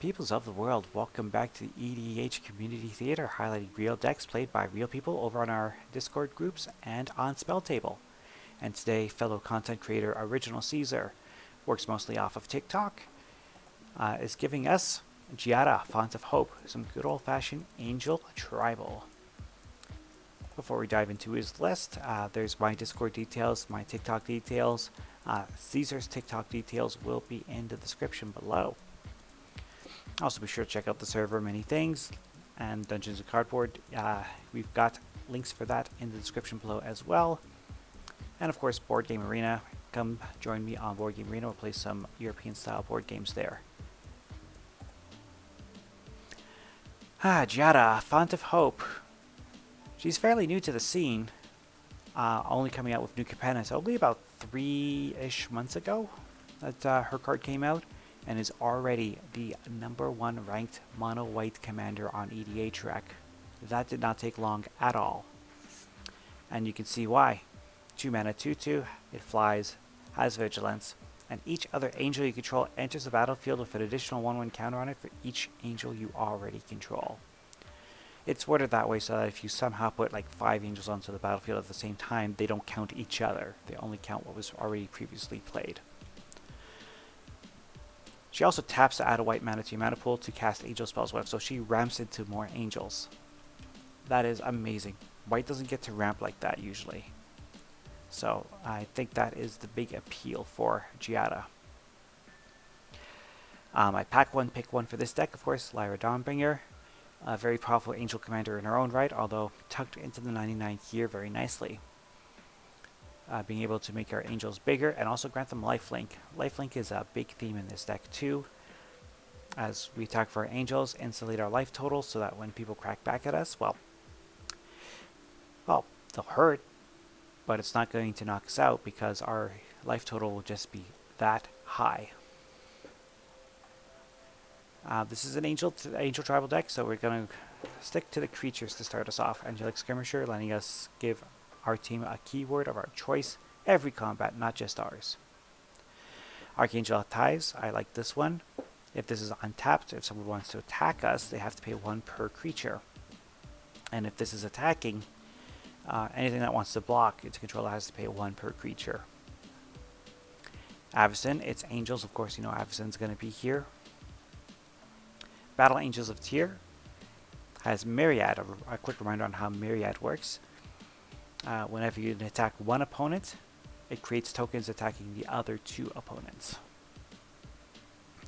Peoples of the world, welcome back to the EDH Community Theater, highlighting real decks played by real people over on our Discord groups and on Spell Table. And today, fellow content creator Original Caeser, works mostly off of Tik Tok, is giving us Giada, Font of Hope, some good old-fashioned Angel Tribal. Before we dive into his list, there's my Discord details, my TikTok details. Caesar's TikTok details will be in the description below. Also be sure to check out the server Many Things and Dungeons & Cardboard. We've got links for that in the description below as well. And of course, Board Game Arena. Come join me on Board Game Arena. We'll play some European style board games there. Giada, Font of Hope. She's fairly new to the scene. Only coming out with new components only about 3-ish months ago that her card came out. And is already the #1 ranked mono white commander on EDH rec. That did not take long at all. And you can see why. 2 mana 2/2, it flies, has vigilance, and each other angel you control enters the battlefield with an additional 1/1 counter on it for each angel you already control. It's worded that way so that if you somehow put like 5 angels onto the battlefield at the same time, they don't count each other. They only count what was already previously played. She also taps to add a white mana to your mana pool to cast angel spells with, so she ramps into more angels. That is amazing. White doesn't get to ramp like that usually. So I think that is the big appeal for Giada. I pack one, pick one for this deck, of course, Lyra Dawnbringer. A very powerful angel commander in her own right, although tucked into the 99 here very nicely. Being able to make our angels bigger and also grant them lifelink. Lifelink is a big theme in this deck too. As we attack for our angels, insulate our life total so that when people crack back at us, well, they'll hurt, but it's not going to knock us out because our life total will just be that high. This is an angel tribal deck, so we're going to stick to the creatures to start us off. Angelic Skirmisher, letting us give our team a keyword of our choice every combat, not just ours. Archangel Ties, I like this one. If this is untapped, if someone wants to attack us, they have to pay 1 per creature. And if this is attacking, anything that wants to block its controller has to pay 1 per creature. Avacyn, it's angels, of course you know Avacyn's going to be here. Battle Angels of Tyr has Myriad, a quick reminder on how Myriad works. Whenever you attack one opponent, it creates tokens attacking the other 2 opponents.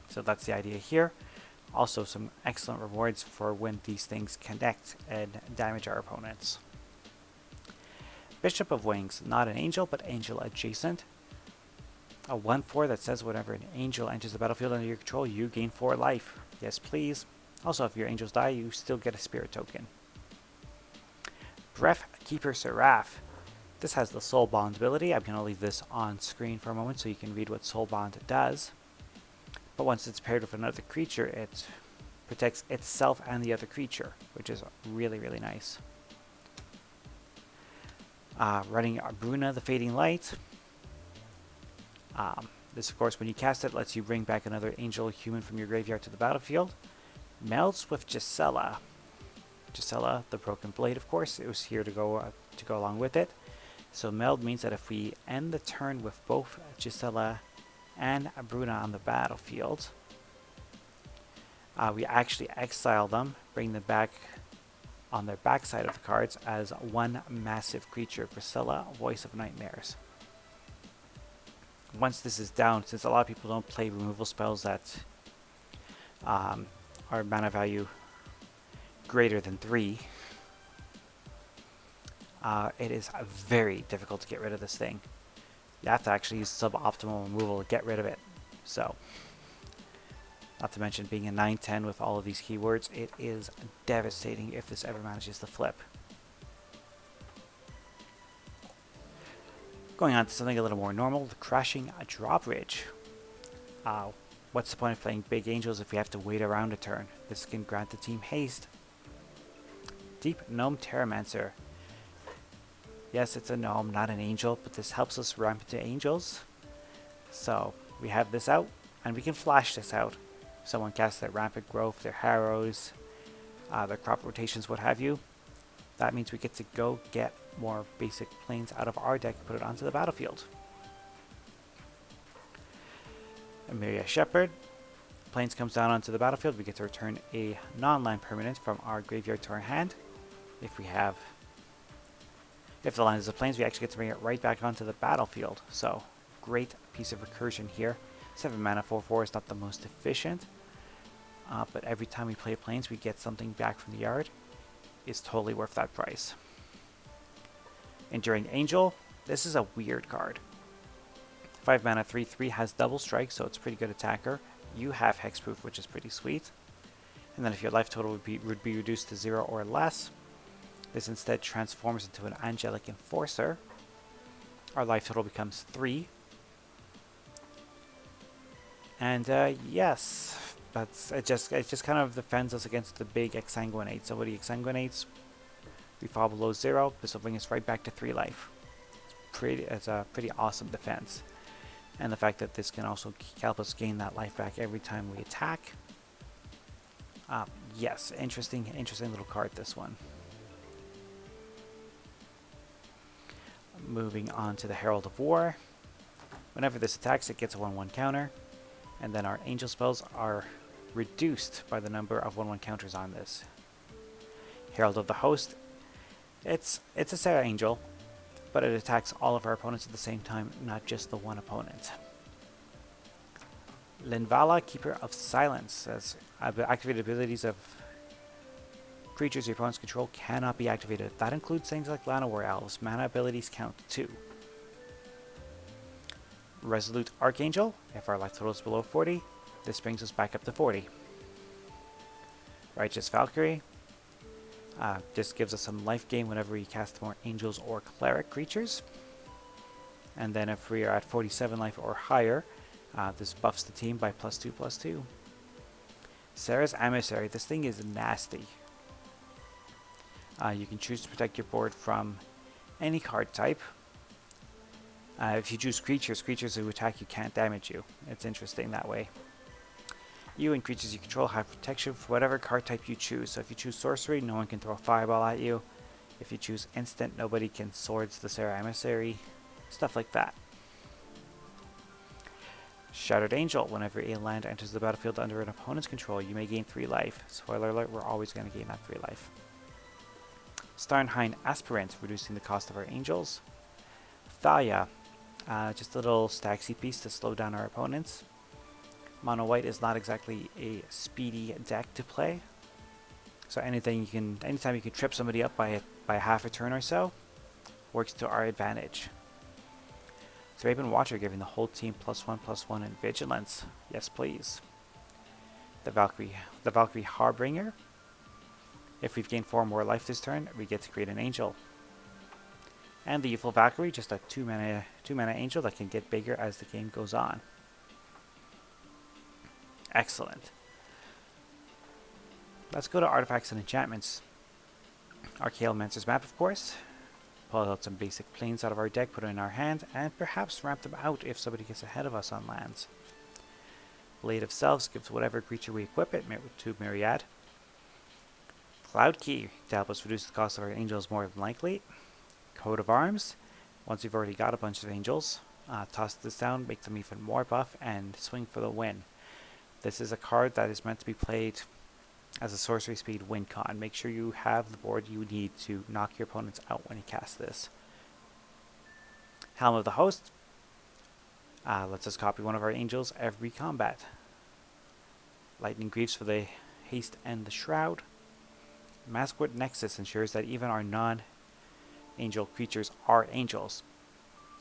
So that's the idea here. Also some excellent rewards for when these things connect and damage our opponents. Bishop of Wings, not an angel, but angel adjacent. A 1/4 that says whenever an angel enters the battlefield under your control, you gain 4 life. Yes, please. Also, if your angels die, you still get a spirit token. Breath Keeper Seraph. This has the Soul Bond ability. I'm going to leave this on screen for a moment so you can read what Soul Bond does. But once it's paired with another creature, it protects itself and the other creature, which is really, really nice. Running Bruna, the Fading Light. This, of course, when you cast it, lets you bring back another angel human from your graveyard to the battlefield. Melds with Gisela. Gisela, the Broken Blade, of course, it was here to go along with it. So meld means that if we end the turn with both Gisela and Bruna on the battlefield, we actually exile them, bring them back on their backside of the cards as 1 massive creature. Priscilla, Voice of Nightmares. Once this is down, since a lot of people don't play removal spells that are mana value greater than 3, it is very difficult to get rid of this thing. You have to actually use suboptimal removal to get rid of it. So, not to mention being a 9/10 with all of these keywords, it is devastating if this ever manages to flip. Going on to something a little more normal, the Crashing Drawbridge. What's the point of playing big angels if we have to wait around a turn? This can grant the team haste. Deep Gnome Terramancer. Yes, it's a gnome, not an angel, but this helps us ramp into angels. So we have this out, and we can flash this out. someone casts their Rampant Growth, their Harrows, their crop rotations, what have you, that means we get to go get more basic planes out of our deck and put it onto the battlefield. Emilia Shepherd. Planes comes down onto the battlefield. We get to return a non-land permanent from our graveyard to our hand. If the land is a planes, we actually get to bring it right back onto the battlefield. So, great piece of recursion here. 7 mana 4/4 is not the most efficient, but every time we play planes, we get something back from the yard. It's totally worth that price. Enduring Angel. This is a weird card. 5 mana 3/3 has double strike, so it's a pretty good attacker. You have hexproof, which is pretty sweet. And then if your life total would be reduced to 0 or less, this instead transforms into an Angelic Enforcer. Our life total becomes 3. And yes, it just kind of defends us against the big Exsanguinate. So when he exsanguinates, we fall below 0. This will bring us right back to 3 life. It's a pretty awesome defense. And the fact that this can also help us gain that life back every time we attack. Yes, interesting little card, this one. Moving on to the Herald of War. Whenever this attacks, it gets a 1/1 counter. And then our angel spells are reduced by the number of 1/1 counters on this. Herald of the Host. It's a Sarah Angel, but it attacks all of our opponents at the same time, not just the one opponent. Linvala, Keeper of Silence, says activated abilities of creatures your opponents control cannot be activated. That includes things like Llanowar Elves. Mana abilities count too. Resolute Archangel. If our life total is below 40, this brings us back up to 40. Righteous Valkyrie. This gives us some life gain whenever we cast more angels or cleric creatures. And then if we are at 47 life or higher, this buffs the team by +2/+2. Sarah's Emissary. This thing is nasty. You can choose to protect your board from any card type. If you choose creatures who attack you can't damage you. It's interesting that way. You and creatures you control have protection for whatever card type you choose. So if you choose sorcery, no one can throw a fireball at you. If you choose instant, nobody can swords the Sarah Emissary. Stuff like that. Shattered Angel. Whenever a land enters the battlefield under an opponent's control, you may gain 3 life. Spoiler alert, we're always going to gain that 3 life. Starnheim Aspirant, reducing the cost of our angels. Thalia. Just a little stacksy piece to slow down our opponents. Mono White is not exactly a speedy deck to play, so anytime you can trip somebody up by half a turn or so, works to our advantage. Thraben Watcher, giving the whole team +1/+1 in Vigilance. Yes, please. The Valkyrie Harbinger. If we've gained 4 more life this turn, we get to create an angel. And the Youthful Valkyrie, just a 2 mana angel that can get bigger as the game goes on. Excellent. Let's go to Artifacts and Enchantments. Our Chaos map, of course. Pull out some basic planes out of our deck, put it in our hand, and perhaps ramp them out if somebody gets ahead of us on lands. Blade of Selves gives whatever creature we equip it to Myriad. Cloud Key to help us reduce the cost of our angels more than likely. Coat of Arms. Once you've already got a bunch of angels, toss this down, make them even more buff, and swing for the win. This is a card that is meant to be played as a sorcery speed win con. Make sure you have the board you need to knock your opponents out when you cast this. Helm of the Host lets us copy one of our angels every combat. Lightning Greaves for the haste and the shroud. Maskwood Nexus ensures that even our non-angel creatures are angels.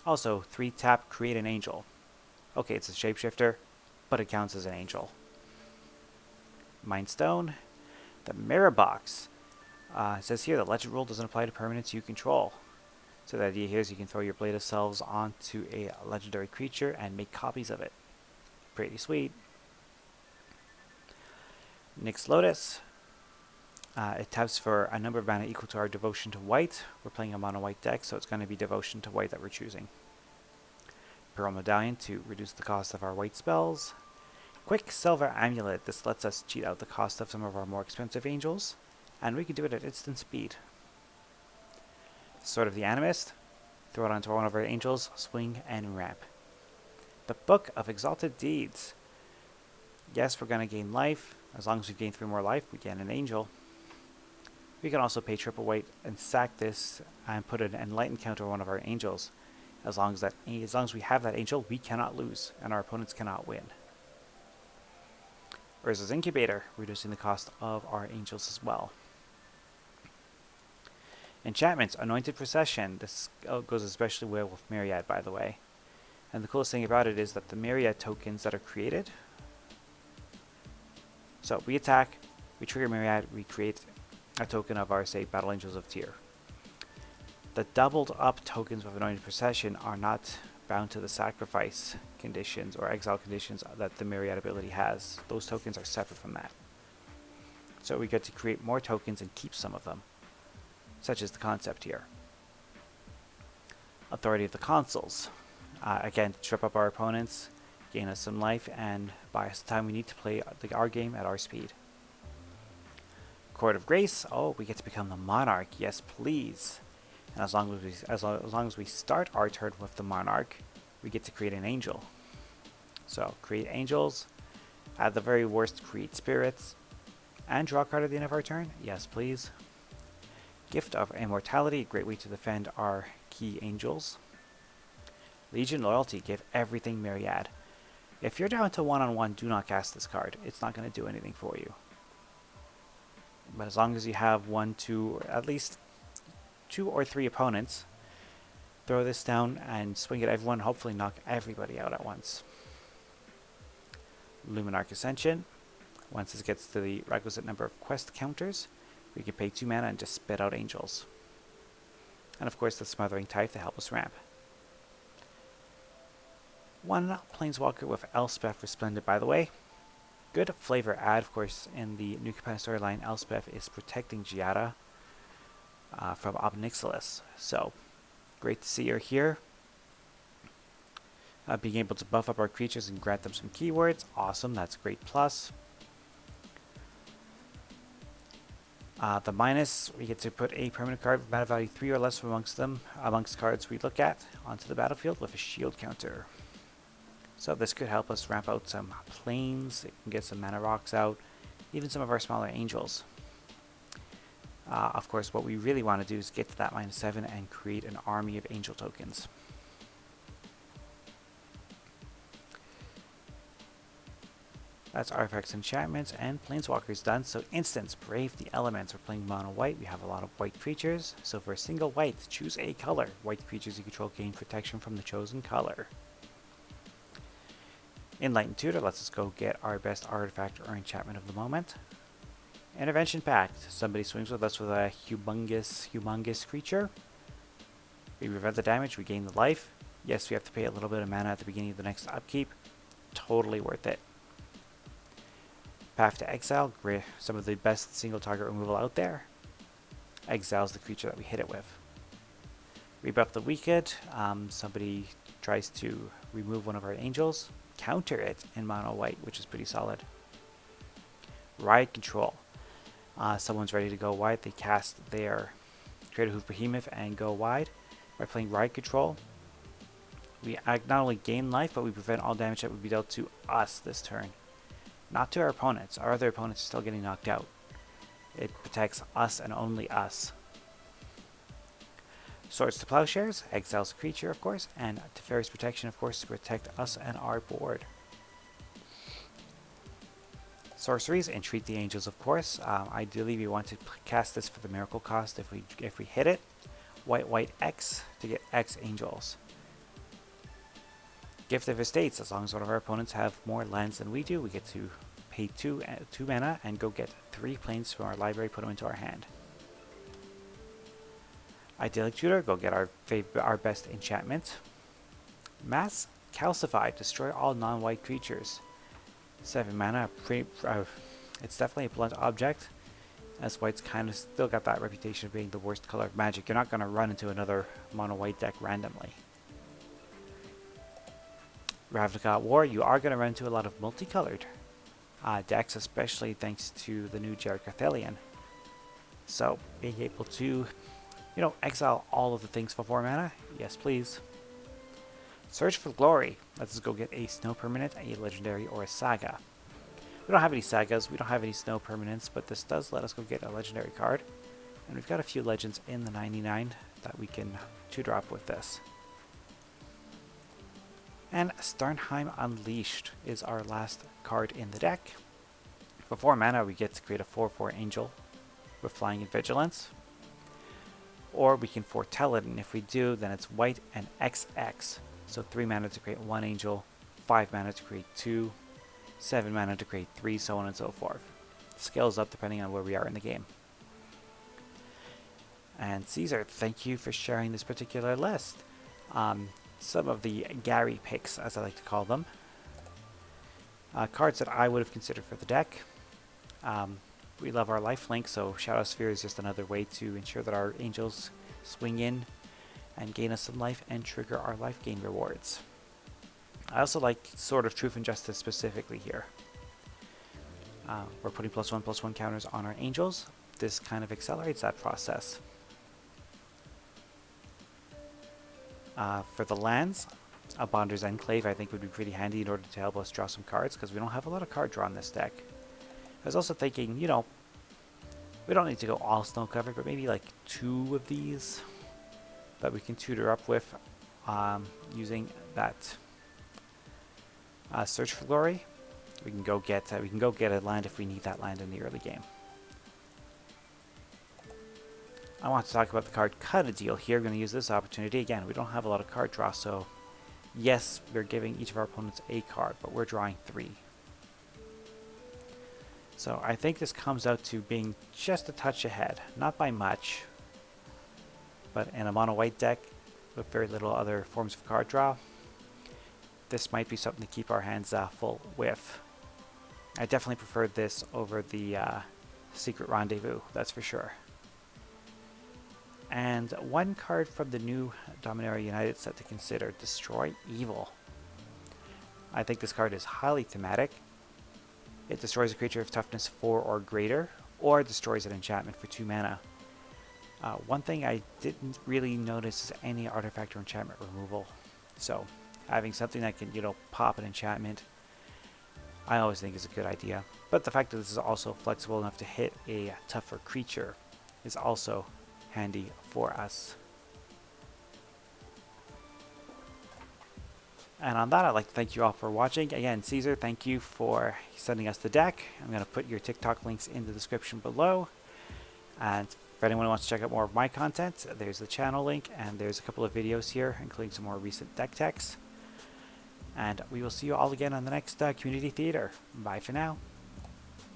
Also, 3 tap, create an angel. Okay, it's a shapeshifter, but it counts as an angel. Mind Stone. The Mirror Box. It says here the legend rule doesn't apply to permanents you control. So the idea here is you can throw your Blade of Selves onto a legendary creature and make copies of it. Pretty sweet. Nyx Lotus. It taps for a number of mana equal to our Devotion to White. We're playing a mono white deck, so it's going to be Devotion to White that we're choosing. Pearl Medallion to reduce the cost of our white spells. Quicksilver Amulet. This lets us cheat out the cost of some of our more expensive angels, and we can do it at instant speed. Sword of the Animist. Throw it onto one of our angels, swing and ramp. The Book of Exalted Deeds. Yes, we're going to gain life. As long as we gain 3 more life, we get an angel. We can also pay triple white and sack this and put an enlightened counter on one of our angels. As long as we have that angel, we cannot lose, and our opponents cannot win. Urza's Incubator, reducing the cost of our angels as well. Enchantments, Anointed Procession. This goes especially well with Myriad, by the way. And the coolest thing about it is that the Myriad tokens that are created. So we attack, we trigger Myriad, we create a token of our, say, Battle Angels of Tyr. The doubled up tokens of Anointed Procession are not bound to the sacrifice conditions or exile conditions that the Myriad ability has. Those tokens are separate from that. So we get to create more tokens and keep some of them, such as the concept here. Authority of the Consuls. Again, trip up our opponents, gain us some life, and buy us the time we need to play our game at our speed. Court of Grace. Oh, we get to become the Monarch. Yes, please. And as long as we start our turn with the Monarch, we get to create an angel. So, create angels. At the very worst, create spirits. And draw a card at the end of our turn. Yes, please. Gift of Immortality. Great way to defend our key angels. Legion Loyalty. Give everything Myriad. If you're down to one-on-one, do not cast this card. It's not going to do anything for you. But as long as you have 1, 2, at least 2 or 3 opponents, throw this down and swing at everyone, hopefully knock everybody out at once. Luminarch Ascension. Once this gets to the requisite number of quest counters, we can pay 2 mana and just spit out angels. And of course the Smothering Tithe to help us ramp. 1 Planeswalker with Elspeth Resplendent, by the way. Good flavor add, of course, in the New Capenna storyline. Elspeth is protecting Giada from Obnixilis. So, great to see her here. Being able to buff up our creatures and grant them some keywords. Awesome, that's a great plus. The minus, we get to put a permanent card with mana value 3 or less amongst cards we look at, onto the battlefield with a shield counter. So this could help us ramp out some planes, it can get some mana rocks out, even some of our smaller angels. Of course, what we really want to do is get to that -7 and create an army of angel tokens. That's artifacts, enchantments, and planeswalkers done. So instants, brave the elements. We're playing mono white. We have a lot of white creatures. So for a single white, choose a color. White creatures you control gain protection from the chosen color. Enlightened Tutor lets us go get our best artifact or enchantment of the moment. Intervention Pact. Somebody swings with us with a humongous creature. We prevent the damage, we gain the life. Yes, we have to pay a little bit of mana at the beginning of the next upkeep. Totally worth it. Path to Exile. Some of the best single target removal out there. Exiles the creature that we hit it with. Rebuff the Wicked. Somebody tries to remove one of our angels. Counter it in mono white, which is pretty solid. Riot Control. Someone's ready to go wide. They cast their Crater Hoof Behemoth and go wide. By playing Riot Control, we not only gain life, but we prevent all damage that would be dealt to us this turn. Not to our opponents. Our other opponents are still getting knocked out. It protects us and only us. Swords to Plowshares, exiles a creature, of course, and Teferi's Protection, of course, to protect us and our board. Sorceries, Entreat the Angels, of course. Ideally, we want to cast this for the miracle cost if we hit it. White X to get X Angels. Gift of Estates, as long as one of our opponents have more lands than we do, we get to pay 2 mana and go get 3 planes from our library, put them into our hand. Idyllic Tutor, go get our best enchantment. Mass Calcify, destroy all non-white creatures. 7 mana, it's definitely a blunt object, as white's kind of still got that reputation of being the worst color of Magic. You're not going to run into another mono white deck randomly. Ravnica War, you are going to run into a lot of multicolored decks, especially thanks to the new Jared Carthelian. So being able to, exile all of the things for 4 mana, yes please. Search for Glory. Let's go get a snow permanent, a legendary, or a saga. We don't have any sagas, we don't have any snow permanents, but this does let us go get a legendary card. And we've got a few legends in the 99 that we can tutor up with this. And Starnheim Unleashed is our last card in the deck. For 4 mana, we get to create a 4/4 angel with flying and vigilance. Or we can foretell it, and if we do, then it's white and XX. So 3 mana to create 1 angel, 5 mana to create 2, 7 mana to create 3, so on and so forth. Scales up depending on where we are in the game. And Caesar, thank you for sharing this particular list. Some of the Gary picks, as I like to call them. Cards that I would have considered for the deck. We love our lifelink, so Shadow Sphere is just another way to ensure that our angels swing in and gain us some life and trigger our life gain rewards. I also like Sword of Truth and Justice specifically here. We're putting +1/+1 counters on our angels. This kind of accelerates that process. For the lands, a Bonder's Enclave I think would be pretty handy in order to help us draw some cards, because we don't have a lot of card draw in this deck. I was also thinking, we don't need to go all snow covered, but maybe like 2 of these that we can tutor up with using that Search for Glory. We can go get a land if we need that land in the early game. I want to talk about the card Cut a Deal here. We're going to use this opportunity. Again, we don't have a lot of card draw, so yes, we're giving each of our opponents a card, but we're drawing 3. So I think this comes out to being just a touch ahead. Not by much, but in a mono white deck with very little other forms of card draw, this might be something to keep our hands full with. I definitely preferred this over the Secret Rendezvous, that's for sure. And one card from the new Dominaria United set to consider, Destroy Evil. I think this card is highly thematic. It destroys a creature of toughness 4 or greater, or destroys an enchantment for 2 mana. One thing I didn't really notice is any artifact or enchantment removal. So having something that can, pop an enchantment, I always think is a good idea. But the fact that this is also flexible enough to hit a tougher creature is also handy for us. And on that, I'd like to thank you all for watching. Again, Caesar, thank you for sending us the deck. I'm going to put your TikTok links in the description below. And for anyone who wants to check out more of my content, there's the channel link, and there's a couple of videos here, including some more recent deck techs. And we will see you all again on the next Community Theater. Bye for now.